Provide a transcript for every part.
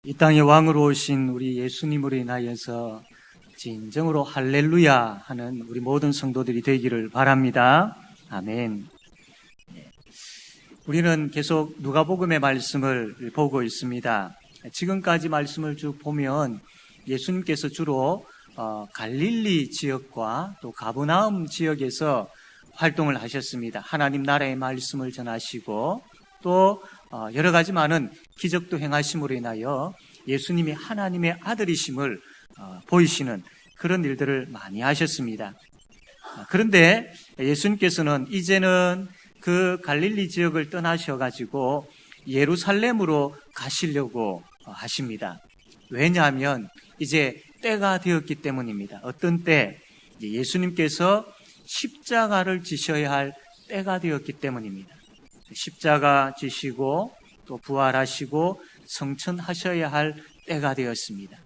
이 땅의 왕으로 오신 우리 예수님으로 인하여서 진정으로 할렐루야 하는 우리 모든 성도들이 되기를 바랍니다. 아멘. 우리는 계속 누가복음의 말씀을 보고 있습니다. 지금까지 말씀을 쭉 보면 예수님께서 주로 갈릴리 지역과 또 가버나움 지역에서 활동을 하셨습니다. 하나님 나라의 말씀을 전하시고 또 여러 가지 많은 기적도 행하심으로 인하여 예수님이 하나님의 아들이심을 보이시는 그런 일들을 많이 하셨습니다. 그런데 예수님께서는 이제는 그 갈릴리 지역을 떠나셔가지고 예루살렘으로 가시려고 하십니다. 왜냐하면 이제 때가 되었기 때문입니다. 어떤 때? 예수님께서 십자가를 지셔야 할 때가 되었기 때문입니다. 십자가 지시고 또 부활하시고 성천하셔야 할 때가 되었습니다.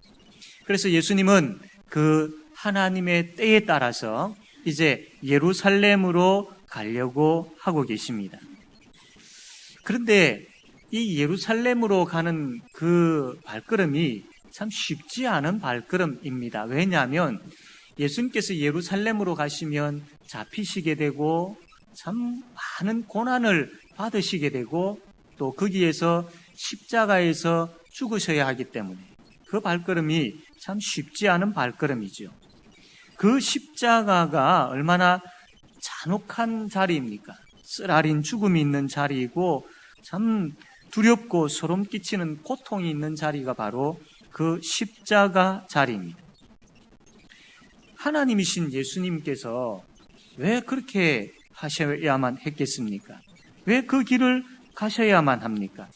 그래서 예수님은 그 하나님의 때에 따라서 이제 예루살렘으로 가려고 하고 계십니다. 그런데 이 예루살렘으로 가는 그 발걸음이 참 쉽지 않은 발걸음입니다. 왜냐하면 예수님께서 예루살렘으로 가시면 잡히시게 되고 참 많은 고난을 받으시게 되고 또 거기에서 십자가에서 죽으셔야 하기 때문에 그 발걸음이 참 쉽지 않은 발걸음이죠. 그 십자가가 얼마나 잔혹한 자리입니까? 쓰라린 죽음이 있는 자리이고 참 두렵고 소름 끼치는 고통이 있는 자리가 바로 그 십자가 자리입니다. 하나님이신 예수님께서 왜 그렇게 하셔야만 했겠습니까? 왜 그 길을 가셔야만 합니까?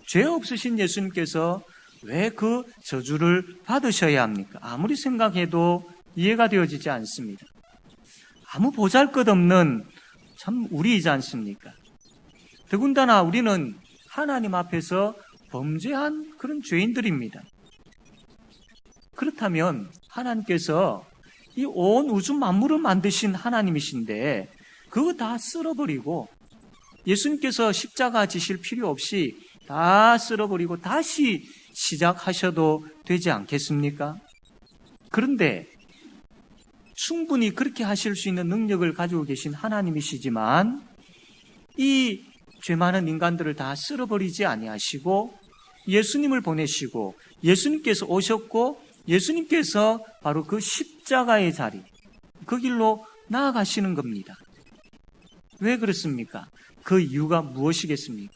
죄 없으신 예수님께서 왜 그 저주를 받으셔야 합니까? 아무리 생각해도 이해가 되어지지 않습니다. 아무 보잘것없는 참 우리이지 않습니까? 더군다나 우리는 하나님 앞에서 범죄한 그런 죄인들입니다. 그렇다면 하나님께서 이 온 우주 만물을 만드신 하나님이신데 그거 다 쓸어버리고 예수님께서 십자가 지실 필요 없이 다 쓸어버리고 다시 시작하셔도 되지 않겠습니까? 그런데 충분히 그렇게 하실 수 있는 능력을 가지고 계신 하나님이시지만 이 죄 많은 인간들을 다 쓸어버리지 아니하시고 예수님을 보내시고 예수님께서 오셨고 예수님께서 바로 그 십자가의 자리, 그 길로 나아가시는 겁니다. 왜 그렇습니까? 그 이유가 무엇이겠습니까?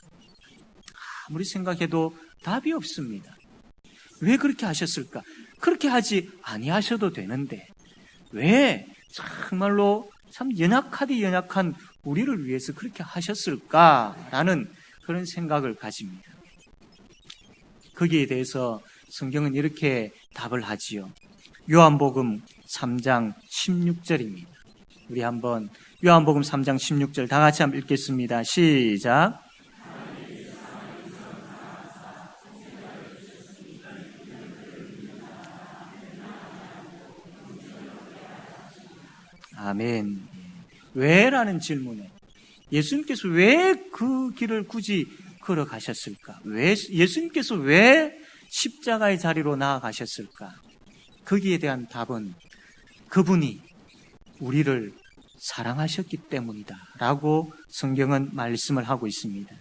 아무리 생각해도 답이 없습니다. 왜 그렇게 하셨을까? 그렇게 하지 아니하셔도 되는데 왜 정말로 참 연약하디 연약한 우리를 위해서 그렇게 하셨을까라는 그런 생각을 가집니다. 거기에 대해서 성경은 이렇게 답을 하지요. 요한복음 3장 16절입니다. 우리 한번 요한복음 3장 16절 다 같이 한번 읽겠습니다. 시작. 아멘. 왜라는 질문에 예수님께서 왜 그 길을 굳이 걸어가셨을까? 예수님께서 왜 십자가의 자리로 나아가셨을까? 거기에 대한 답은 그분이 우리를 사랑하셨기 때문이다 라고 성경은 말씀을 하고 있습니다.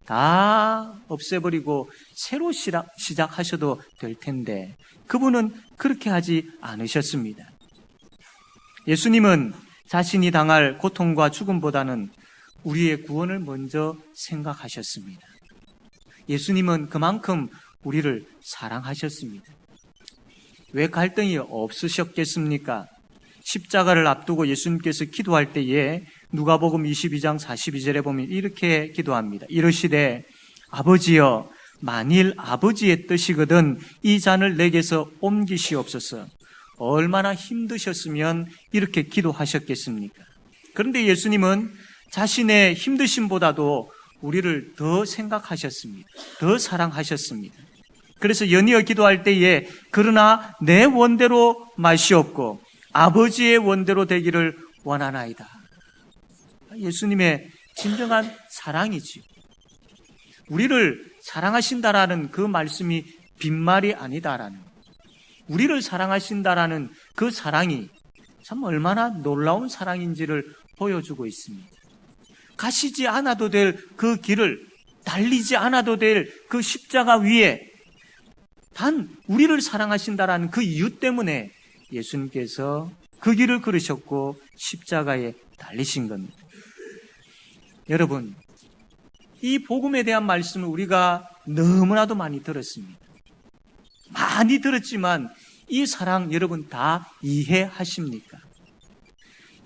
다 없애버리고 새로 시작하셔도 될 텐데 그분은 그렇게 하지 않으셨습니다. 예수님은 자신이 당할 고통과 죽음보다는 우리의 구원을 먼저 생각하셨습니다. 예수님은 그만큼 우리를 사랑하셨습니다. 왜 갈등이 없으셨겠습니까? 십자가를 앞두고 예수님께서 기도할 때에 누가복음 22장 42절에 보면 이렇게 기도합니다. 이르시되 아버지여 만일 아버지의 뜻이거든 이 잔을 내게서 옮기시옵소서. 얼마나 힘드셨으면 이렇게 기도하셨겠습니까? 그런데 예수님은 자신의 힘드심보다도 우리를 더 생각하셨습니다. 더 사랑하셨습니다. 그래서 연이어 기도할 때에 그러나 내 원대로 마시옵고 아버지의 원대로 되기를 원하나이다. 예수님의 진정한 사랑이지요. 우리를 사랑하신다라는 그 말씀이 빈말이 아니다라는, 우리를 사랑하신다라는 그 사랑이 참 얼마나 놀라운 사랑인지를 보여주고 있습니다. 가시지 않아도 될 그 길을, 달리지 않아도 될 그 십자가 위에 단 우리를 사랑하신다라는 그 이유 때문에 예수님께서 그 길을 걸으셨고 십자가에 달리신 겁니다. 여러분, 이 복음에 대한 말씀을 우리가 너무나도 많이 들었습니다. 많이 들었지만 이 사랑 여러분 다 이해하십니까?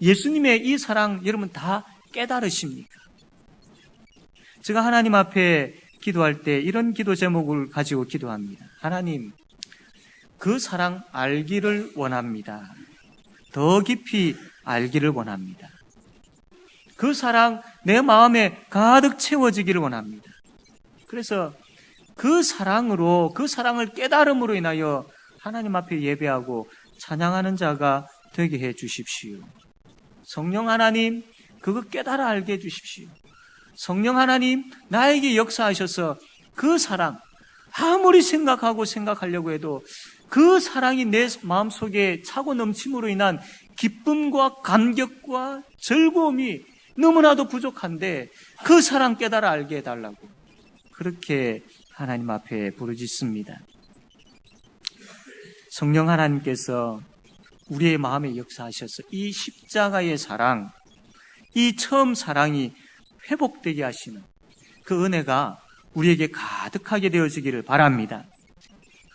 예수님의 이 사랑 여러분 다 깨달으십니까? 제가 하나님 앞에 기도할 때 이런 기도 제목을 가지고 기도합니다. 하나님, 그 사랑 알기를 원합니다. 더 깊이 알기를 원합니다. 그 사랑 내 마음에 가득 채워지기를 원합니다. 그래서 그 사랑으로, 그 사랑을 깨달음으로 인하여 하나님 앞에 예배하고 찬양하는 자가 되게 해 주십시오. 성령 하나님, 그거 깨달아 알게 해 주십시오. 성령 하나님, 나에게 역사하셔서 그 사랑, 아무리 생각하려고 해도 그 사랑이 내 마음속에 차고 넘침으로 인한 기쁨과 감격과 즐거움이 너무나도 부족한데 그 사랑 깨달아 알게 해달라고 그렇게 하나님 앞에 부르짖습니다. 성령 하나님께서 우리의 마음에 역사하셔서 이 십자가의 사랑, 이 처음 사랑이 회복되게 하시는 그 은혜가 우리에게 가득하게 되어지기를 바랍니다.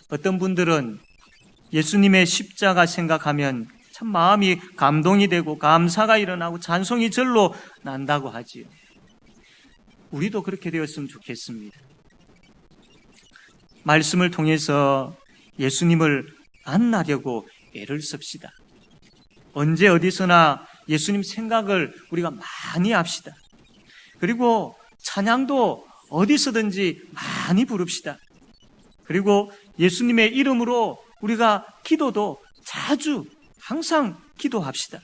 어떤 분들은 예수님의 십자가 생각하면 참 마음이 감동이 되고 감사가 일어나고 찬송이 절로 난다고 하지요. 우리도 그렇게 되었으면 좋겠습니다. 말씀을 통해서 예수님을 만나려고 애를 씁시다. 언제 어디서나 예수님 생각을 우리가 많이 합시다. 그리고 찬양도 어디서든지 많이 부릅시다. 그리고 예수님의 이름으로 우리가 기도도 자주 항상 기도합시다.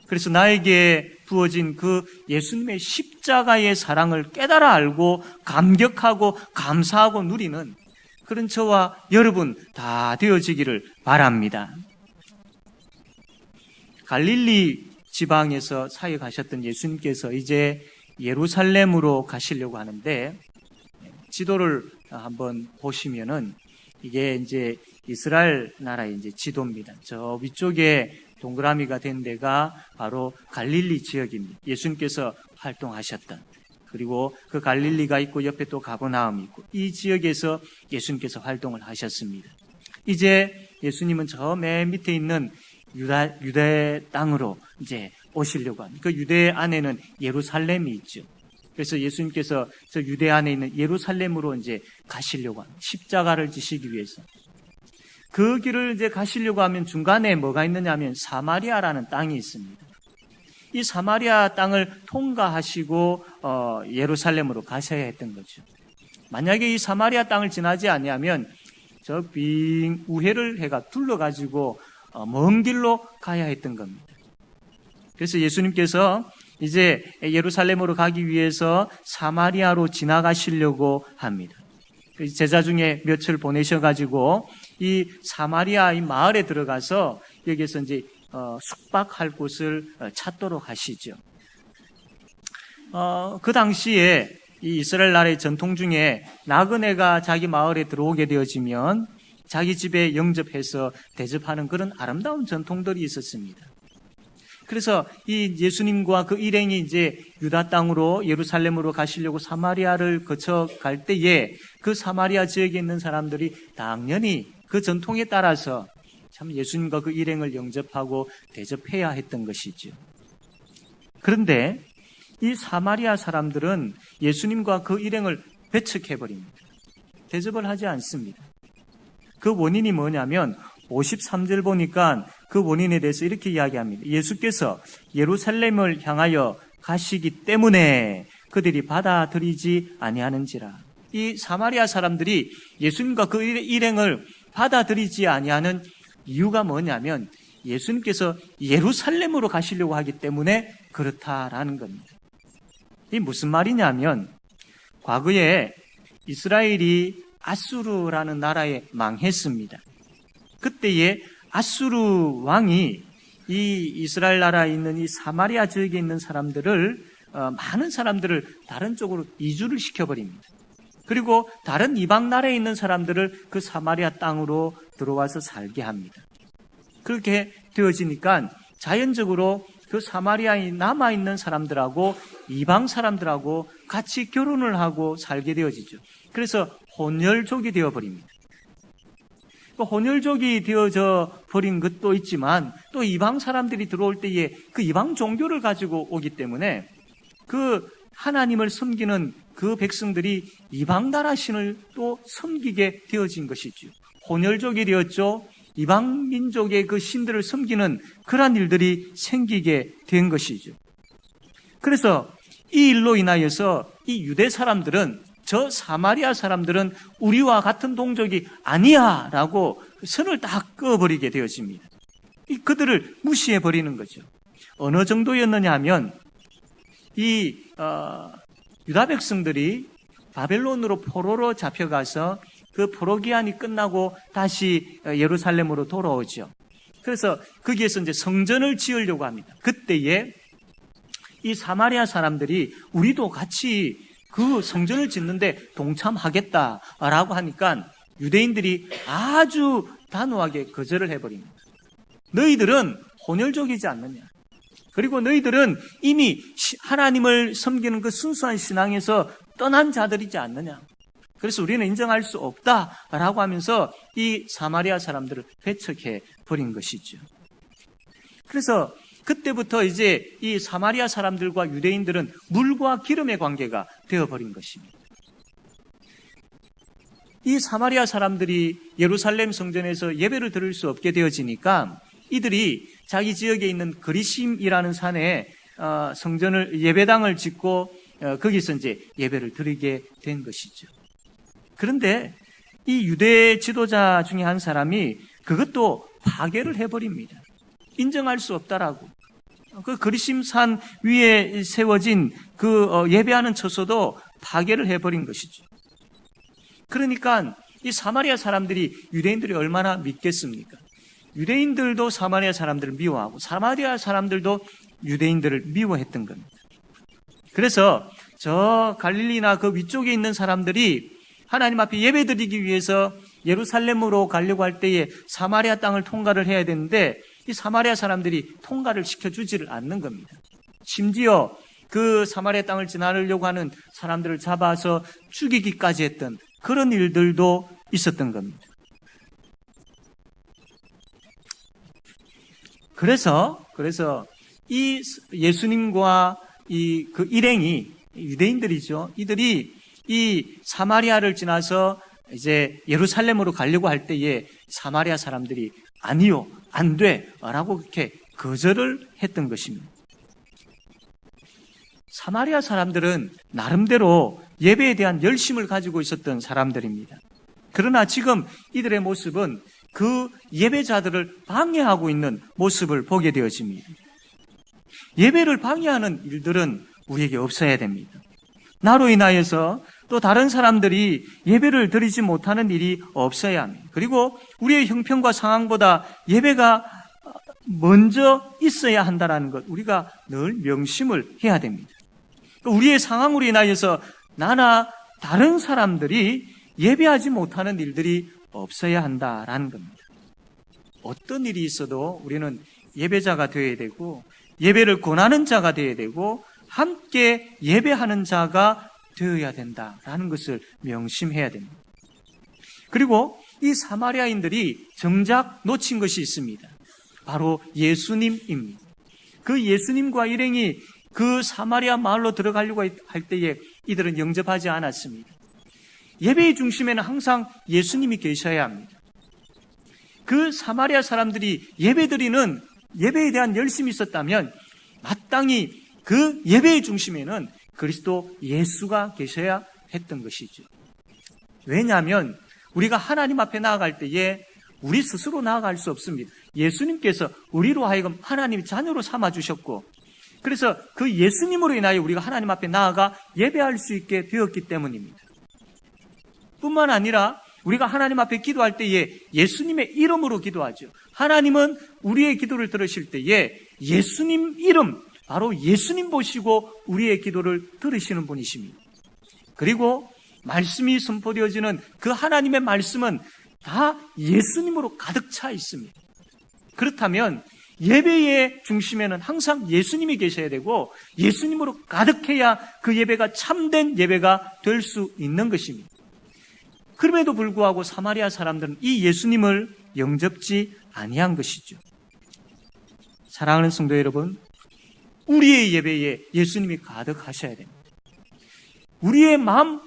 그래서 나에게 부어진 그 예수님의 십자가의 사랑을 깨달아 알고 감격하고 감사하고 누리는 그런 저와 여러분 다 되어지기를 바랍니다. 갈릴리 지방에서 사역하셨던 예수님께서 이제 예루살렘으로 가시려고 하는데, 지도를 한번 보시면은 이게 이제 이스라엘 나라의 이제 지도입니다. 저 위쪽에 동그라미가 된 데가 바로 갈릴리 지역입니다. 예수님께서 활동하셨던, 그리고 그 갈릴리가 있고 옆에 또 가버나움이 있고 이 지역에서 예수님께서 활동을 하셨습니다. 이제 예수님은 저 맨 밑에 있는 유대 땅으로 이제 오시려고 합니다. 그 유대 안에는 예루살렘이 있죠. 그래서 예수님께서 저 유대 안에 있는 예루살렘으로 이제 가시려고 합니다. 십자가를 지시기 위해서. 그 길을 이제 가시려고 하면 중간에 뭐가 있느냐 하면 사마리아라는 땅이 있습니다. 이 사마리아 땅을 통과하시고 예루살렘으로 가셔야 했던 거죠. 만약에 이 사마리아 땅을 지나지 아니하면 저 빙 우회를 해가 둘러가지고 먼 길로 가야 했던 겁니다. 그래서 예수님께서 이제 예루살렘으로 가기 위해서 사마리아로 지나가시려고 합니다. 제자 중에 며칠 보내셔가지고 이 사마리아 이 마을에 들어가서 여기서 이제 숙박할 곳을 찾도록 하시죠. 그 당시에 이 이스라엘 나라의 전통 중에 나그네가 자기 마을에 들어오게 되어지면 자기 집에 영접해서 대접하는 그런 아름다운 전통들이 있었습니다. 그래서 이 예수님과 그 일행이 이제 유다 땅으로 예루살렘으로 가시려고 사마리아를 거쳐 갈 때에 그 사마리아 지역에 있는 사람들이 당연히 그 전통에 따라서 참 예수님과 그 일행을 영접하고 대접해야 했던 것이죠. 그런데 이 사마리아 사람들은 예수님과 그 일행을 배척해버립니다. 대접을 하지 않습니다. 그 원인이 뭐냐면 53절 보니까 그 원인에 대해서 이렇게 이야기합니다. 예수께서 예루살렘을 향하여 가시기 때문에 그들이 받아들이지 아니하는지라. 이 사마리아 사람들이 예수님과 그 일행을 받아들이지 아니하는 이유가 뭐냐면 예수님께서 예루살렘으로 가시려고 하기 때문에 그렇다라는 겁니다. 이 무슨 말이냐면 과거에 이스라엘이 아수르라는 나라에 망했습니다. 그때에 아수르 왕이 이 이스라엘 나라에 있는 이 사마리아 지역에 있는 사람들을 많은 사람들을 다른 쪽으로 이주를 시켜버립니다. 그리고 다른 이방 나라에 있는 사람들을 그 사마리아 땅으로 들어와서 살게 합니다. 그렇게 되어지니까 자연적으로 그 사마리아에 남아있는 사람들하고 이방 사람들하고 같이 결혼을 하고 살게 되어지죠. 그래서 혼혈족이 되어버립니다. 혼혈족이 되어져 버린 것도 있지만 또 이방 사람들이 들어올 때에 그 이방 종교를 가지고 오기 때문에 그 하나님을 섬기는 그 백성들이 이방 나라 신을 또 섬기게 되어진 것이죠. 혼혈족이 되었죠. 이방 민족의 그 신들을 섬기는 그러한 일들이 생기게 된 것이죠. 그래서 이 일로 인하여서 이 유대 사람들은 저 사마리아 사람들은 우리와 같은 동족이 아니야 라고 선을 딱 그어버리게 되었습니다. 그들을 무시해버리는 거죠. 어느 정도였느냐 하면 이 유다 백성들이 바벨론으로 포로로 잡혀가서 그 포로 기한이 끝나고 다시 예루살렘으로 돌아오죠. 그래서 거기에서 이제 성전을 지으려고 합니다. 그때에 이 사마리아 사람들이 우리도 같이 그 성전을 짓는데 동참하겠다라고 하니까 유대인들이 아주 단호하게 거절을 해버립니다. 너희들은 혼혈족이지 않느냐. 그리고 너희들은 이미 하나님을 섬기는 그 순수한 신앙에서 떠난 자들이지 않느냐. 그래서 우리는 인정할 수 없다라고 하면서 이 사마리아 사람들을 배척해 버린 것이죠. 그래서 그때부터 이제 이 사마리아 사람들과 유대인들은 물과 기름의 관계가 되어버린 것입니다. 이 사마리아 사람들이 예루살렘 성전에서 예배를 드릴 수 없게 되어지니까 이들이 자기 지역에 있는 그리심이라는 산에 성전을 예배당을 짓고 거기서 이제 예배를 드리게 된 것이죠. 그런데 이 유대 지도자 중에 한 사람이 그것도 파괴를 해버립니다. 인정할 수 없다라고. 그 그리심산 위에 세워진 그 예배하는 처소도 파괴를 해버린 것이죠. 그러니까 이 사마리아 사람들이 유대인들이 얼마나 믿겠습니까? 유대인들도 사마리아 사람들을 미워하고 사마리아 사람들도 유대인들을 미워했던 겁니다. 그래서 저 갈릴리나 그 위쪽에 있는 사람들이 하나님 앞에 예배드리기 위해서 예루살렘으로 가려고 할 때에 사마리아 땅을 통과를 해야 되는데 이 사마리아 사람들이 통과를 시켜주지를 않는 겁니다. 심지어 그 사마리아 땅을 지나려고 하는 사람들을 잡아서 죽이기까지 했던 그런 일들도 있었던 겁니다. 그래서 이 예수님과 그 일행이 유대인들이죠. 이들이 이 사마리아를 지나서 이제 예루살렘으로 가려고 할 때에 사마리아 사람들이 아니요, 안 돼 라고 그렇게 거절을 했던 것입니다. 사마리아 사람들은 나름대로 예배에 대한 열심을 가지고 있었던 사람들입니다. 그러나 지금 이들의 모습은 그 예배자들을 방해하고 있는 모습을 보게 되어집니다. 예배를 방해하는 일들은 우리에게 없어야 됩니다. 나로 인하여서 또 다른 사람들이 예배를 드리지 못하는 일이 없어야 합니다. 그리고 우리의 형편과 상황보다 예배가 먼저 있어야 한다는 것, 우리가 늘 명심을 해야 됩니다. 우리의 상황으로 인하여서 나나 다른 사람들이 예배하지 못하는 일들이 없어야 한다라는 겁니다. 어떤 일이 있어도 우리는 예배자가 되어야 되고 예배를 권하는 자가 되어야 되고 함께 예배하는 자가 되어야 된다라는 것을 명심해야 됩니다. 그리고 이 사마리아인들이 정작 놓친 것이 있습니다. 바로 예수님입니다. 그 예수님과 일행이 그 사마리아 마을로 들어가려고 할 때에 이들은 영접하지 않았습니다. 예배의 중심에는 항상 예수님이 계셔야 합니다. 그 사마리아 사람들이 예배드리는 예배에 대한 열심이 있었다면 마땅히 그 예배의 중심에는 그리스도 예수가 계셔야 했던 것이죠. 왜냐하면 우리가 하나님 앞에 나아갈 때에 우리 스스로 나아갈 수 없습니다. 예수님께서 우리로 하여금 하나님의 자녀로 삼아주셨고 그래서 그 예수님으로 인하여 우리가 하나님 앞에 나아가 예배할 수 있게 되었기 때문입니다. 뿐만 아니라 우리가 하나님 앞에 기도할 때에 예수님의 이름으로 기도하죠. 하나님은 우리의 기도를 들으실 때에 예수님 이름, 바로 예수님 보시고 우리의 기도를 들으시는 분이십니다. 그리고 말씀이 선포되어지는 그 하나님의 말씀은 다 예수님으로 가득 차 있습니다. 그렇다면 예배의 중심에는 항상 예수님이 계셔야 되고 예수님으로 가득해야 그 예배가 참된 예배가 될 수 있는 것입니다. 그럼에도 불구하고 사마리아 사람들은 이 예수님을 영접지 아니한 것이죠. 사랑하는 성도 여러분, 우리의 예배에 예수님이 가득하셔야 됩니다. 우리의 마음,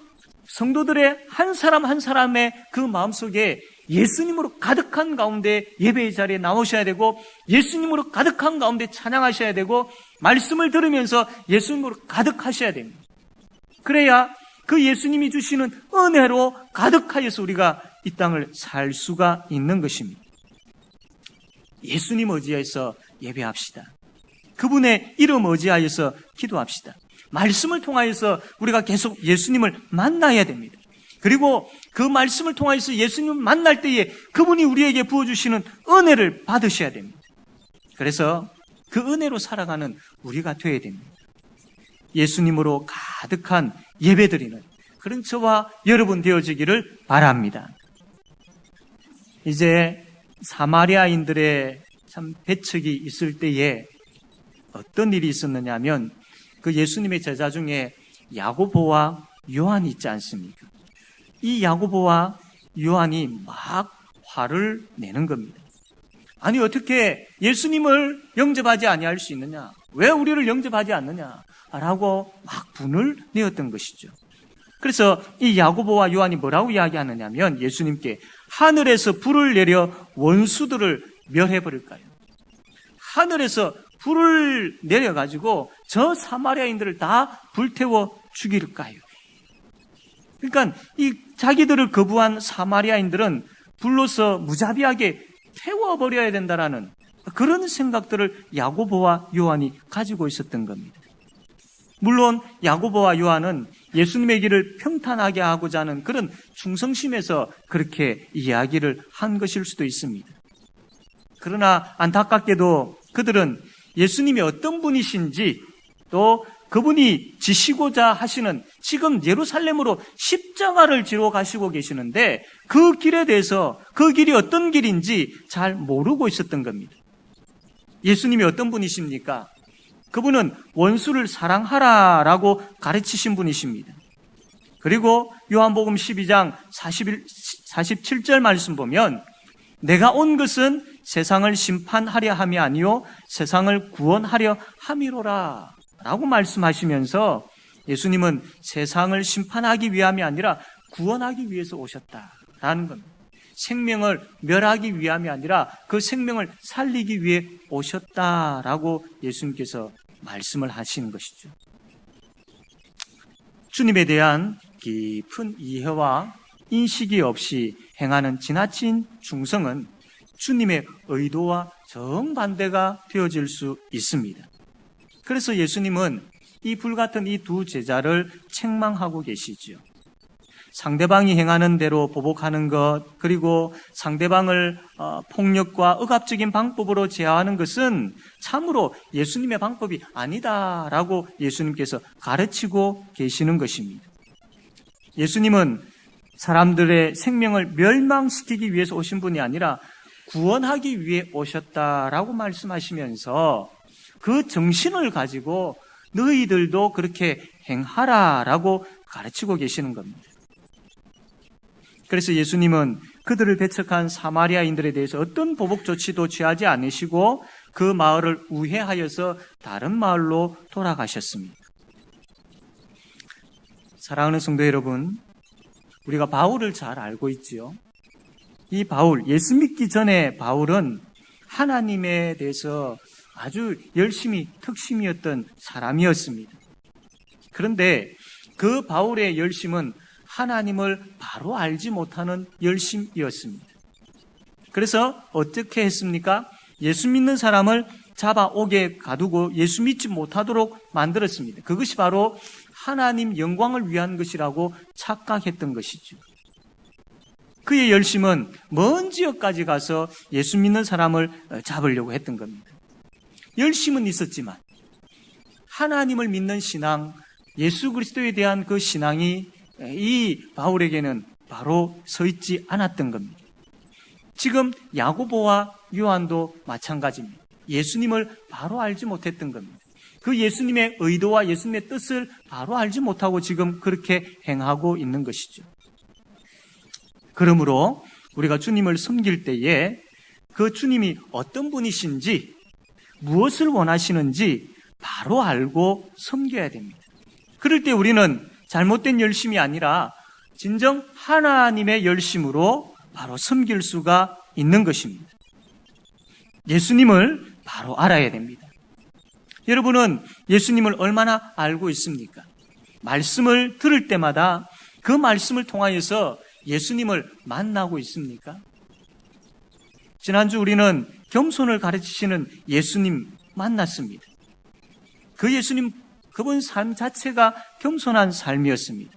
성도들의 한 사람 한 사람의 그 마음속에 예수님으로 가득한 가운데 예배의 자리에 나오셔야 되고 예수님으로 가득한 가운데 찬양하셔야 되고 말씀을 들으면서 예수님으로 가득하셔야 됩니다. 그래야 그 예수님이 주시는 은혜로 가득하여서 우리가 이 땅을 살 수가 있는 것입니다. 예수님 의지해서 예배합시다. 그분의 이름 의지하여서 기도합시다. 말씀을 통하여서 우리가 계속 예수님을 만나야 됩니다. 그리고 그 말씀을 통하여서 예수님을 만날 때에 그분이 우리에게 부어주시는 은혜를 받으셔야 됩니다. 그래서 그 은혜로 살아가는 우리가 되어야 됩니다. 예수님으로 가득한 예배드리는 그런 저와 여러분 되어지기를 바랍니다. 이제 사마리아인들의 참 배척이 있을 때에 어떤 일이 있었느냐 하면 그 예수님의 제자 중에 야고보와 요한이 있지 않습니까? 이 야고보와 요한이 막 화를 내는 겁니다. 아니 어떻게 예수님을 영접하지 아니할 수 있느냐? 왜 우리를 영접하지 않느냐? 라고 막 분을 내었던 것이죠. 그래서 이 야고보와 요한이 뭐라고 이야기하느냐면 예수님께 하늘에서 불을 내려 원수들을 멸해버릴까요? 하늘에서 불을 내려가지고 저 사마리아인들을 다 불태워 죽일까요? 그러니까 이 자기들을 거부한 사마리아인들은 불로서 무자비하게 태워버려야 된다라는 그런 생각들을 야고보와 요한이 가지고 있었던 겁니다. 물론 야고보와 요한은 예수님의 길을 평탄하게 하고자 하는 그런 충성심에서 그렇게 이야기를 한 것일 수도 있습니다. 그러나 안타깝게도 그들은 예수님이 어떤 분이신지 또 그분이 지시고자 하시는 지금 예루살렘으로 십자가를 지러 가시고 계시는데 그 길에 대해서 그 길이 어떤 길인지 잘 모르고 있었던 겁니다. 예수님이 어떤 분이십니까? 그분은 원수를 사랑하라라고 가르치신 분이십니다. 그리고 요한복음 12장 47절 말씀 보면 내가 온 것은 세상을 심판하려 함이 아니요 세상을 구원하려 함이로라 라고 말씀하시면서 예수님은 세상을 심판하기 위함이 아니라 구원하기 위해서 오셨다라는 겁니다. 생명을 멸하기 위함이 아니라 그 생명을 살리기 위해 오셨다라고 예수님께서 말씀을 하시는 것이죠. 주님에 대한 깊은 이해와 인식이 없이 행하는 지나친 충성은 주님의 의도와 정반대가 되어질 수 있습니다. 그래서 예수님은 이 불같은 이 두 제자를 책망하고 계시죠. 상대방이 행하는 대로 보복하는 것, 그리고 상대방을 폭력과 억압적인 방법으로 제어하는 것은 참으로 예수님의 방법이 아니다라고 예수님께서 가르치고 계시는 것입니다. 예수님은 사람들의 생명을 멸망시키기 위해서 오신 분이 아니라 구원하기 위해 오셨다라고 말씀하시면서 그 정신을 가지고 너희들도 그렇게 행하라라고 가르치고 계시는 겁니다. 그래서 예수님은 그들을 배척한 사마리아인들에 대해서 어떤 보복 조치도 취하지 않으시고 그 마을을 우회하여서 다른 마을로 돌아가셨습니다. 사랑하는 성도 여러분, 우리가 바울을 잘 알고 있지요. 이 바울, 예수 믿기 전에 바울은 하나님에 대해서 아주 열심히 특심이었던 사람이었습니다. 그런데 그 바울의 열심은 하나님을 바로 알지 못하는 열심이었습니다. 그래서 어떻게 했습니까? 예수 믿는 사람을 잡아 옥에 가두고 예수 믿지 못하도록 만들었습니다. 그것이 바로 하나님 영광을 위한 것이라고 착각했던 것이죠. 그의 열심은 먼 지역까지 가서 예수 믿는 사람을 잡으려고 했던 겁니다. 열심은 있었지만 하나님을 믿는 신앙, 예수 그리스도에 대한 그 신앙이 이 바울에게는 바로 서 있지 않았던 겁니다. 지금 야고보와 요한도 마찬가지입니다. 예수님을 바로 알지 못했던 겁니다. 그 예수님의 의도와 예수님의 뜻을 바로 알지 못하고 지금 그렇게 행하고 있는 것이죠. 그러므로 우리가 주님을 섬길 때에 그 주님이 어떤 분이신지, 무엇을 원하시는지 바로 알고 섬겨야 됩니다. 그럴 때 우리는 잘못된 열심이 아니라 진정 하나님의 열심으로 바로 섬길 수가 있는 것입니다. 예수님을 바로 알아야 됩니다. 여러분은 예수님을 얼마나 알고 있습니까? 말씀을 들을 때마다 그 말씀을 통하여서 예수님을 만나고 있습니까? 지난주 우리는 겸손을 가르치시는 예수님 만났습니다. 그 예수님, 그분 삶 자체가 겸손한 삶이었습니다.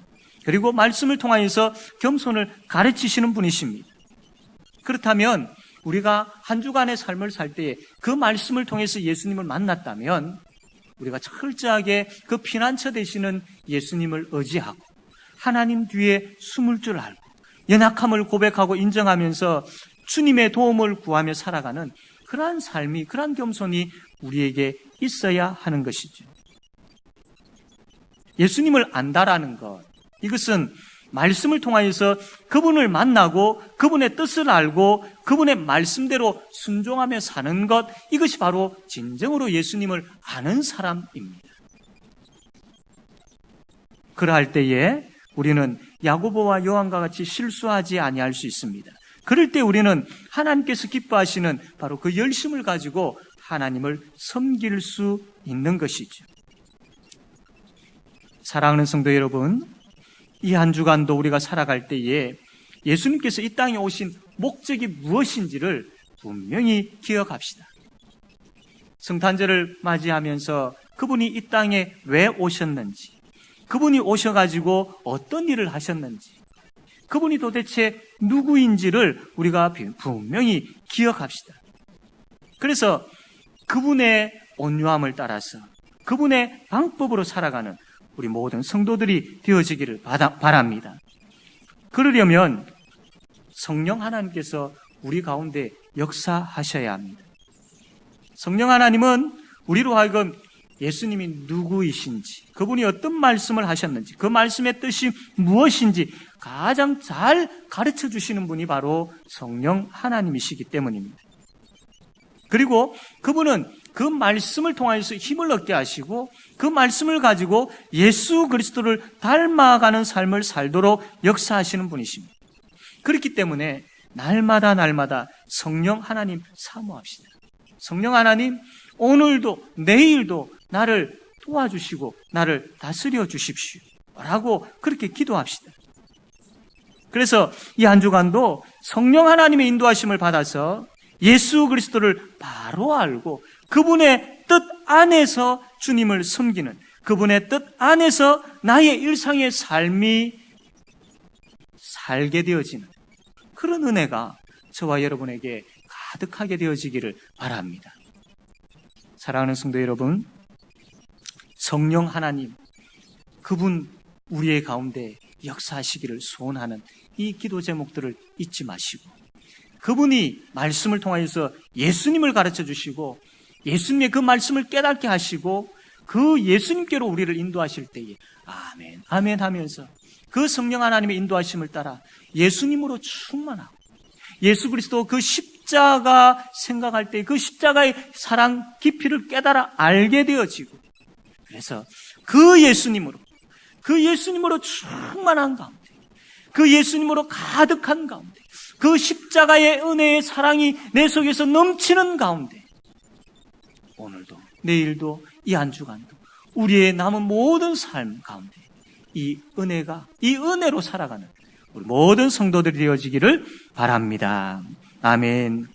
그리고 말씀을 통하여서 겸손을 가르치시는 분이십니다. 그렇다면 우리가 한 주간의 삶을 살 때에 그 말씀을 통해서 예수님을 만났다면 우리가 철저하게 그 피난처 되시는 예수님을 의지하고 하나님 뒤에 숨을 줄 알고 연약함을 고백하고 인정하면서 주님의 도움을 구하며 살아가는 그러한 삶이, 그러한 겸손이 우리에게 있어야 하는 것이죠. 예수님을 안다라는 것, 이것은 말씀을 통하여서 그분을 만나고 그분의 뜻을 알고 그분의 말씀대로 순종하며 사는 것, 이것이 바로 진정으로 예수님을 아는 사람입니다. 그러할 때에 우리는 야고보와 요한과 같이 실수하지 아니할 수 있습니다. 그럴 때 우리는 하나님께서 기뻐하시는 바로 그 열심을 가지고 하나님을 섬길 수 있는 것이죠. 사랑하는 성도 여러분, 이 한 주간도 우리가 살아갈 때에 예수님께서 이 땅에 오신 목적이 무엇인지를 분명히 기억합시다. 성탄절을 맞이하면서 그분이 이 땅에 왜 오셨는지, 그분이 오셔가지고 어떤 일을 하셨는지, 그분이 도대체 누구인지를 우리가 분명히 기억합시다. 그래서 그분의 온유함을 따라서 그분의 방법으로 살아가는 우리 모든 성도들이 되어지기를 바랍니다. 그러려면 성령 하나님께서 우리 가운데 역사하셔야 합니다. 성령 하나님은 우리로 하여금 예수님이 누구이신지, 그분이 어떤 말씀을 하셨는지, 그 말씀의 뜻이 무엇인지 가장 잘 가르쳐 주시는 분이 바로 성령 하나님이시기 때문입니다. 그리고 그분은 그 말씀을 통해서 힘을 얻게 하시고 그 말씀을 가지고 예수 그리스도를 닮아가는 삶을 살도록 역사하시는 분이십니다. 그렇기 때문에 날마다 성령 하나님 사모합시다. 성령 하나님, 오늘도 내일도 나를 도와주시고 나를 다스려 주십시오 라고 그렇게 기도합시다. 그래서 이 한 주간도 성령 하나님의 인도하심을 받아서 예수 그리스도를 바로 알고 그분의 뜻 안에서 주님을 섬기는, 그분의 뜻 안에서 나의 일상의 삶이 살게 되어지는 그런 은혜가 저와 여러분에게 가득하게 되어지기를 바랍니다. 사랑하는 성도 여러분, 성령 하나님, 그분 우리의 가운데 역사하시기를 소원하는 이 기도 제목들을 잊지 마시고, 그분이 말씀을 통해서 예수님을 가르쳐 주시고 예수님의 그 말씀을 깨닫게 하시고 그 예수님께로 우리를 인도하실 때에 아멘, 아멘 하면서 그 성령 하나님의 인도하심을 따라 예수님으로 충만하고 예수 그리스도 그 십자가 생각할 때 그 십자가의 사랑 깊이를 깨달아 알게 되어지고, 그래서 그 예수님으로 충만한 가운데, 그 예수님으로 가득한 가운데, 그 십자가의 은혜의 사랑이 내 속에서 넘치는 가운데 오늘도 내일도 이 한 주간도 우리의 남은 모든 삶 가운데 이 은혜가, 이 은혜로 살아가는 우리 모든 성도들이 되어지기를 바랍니다. 아멘.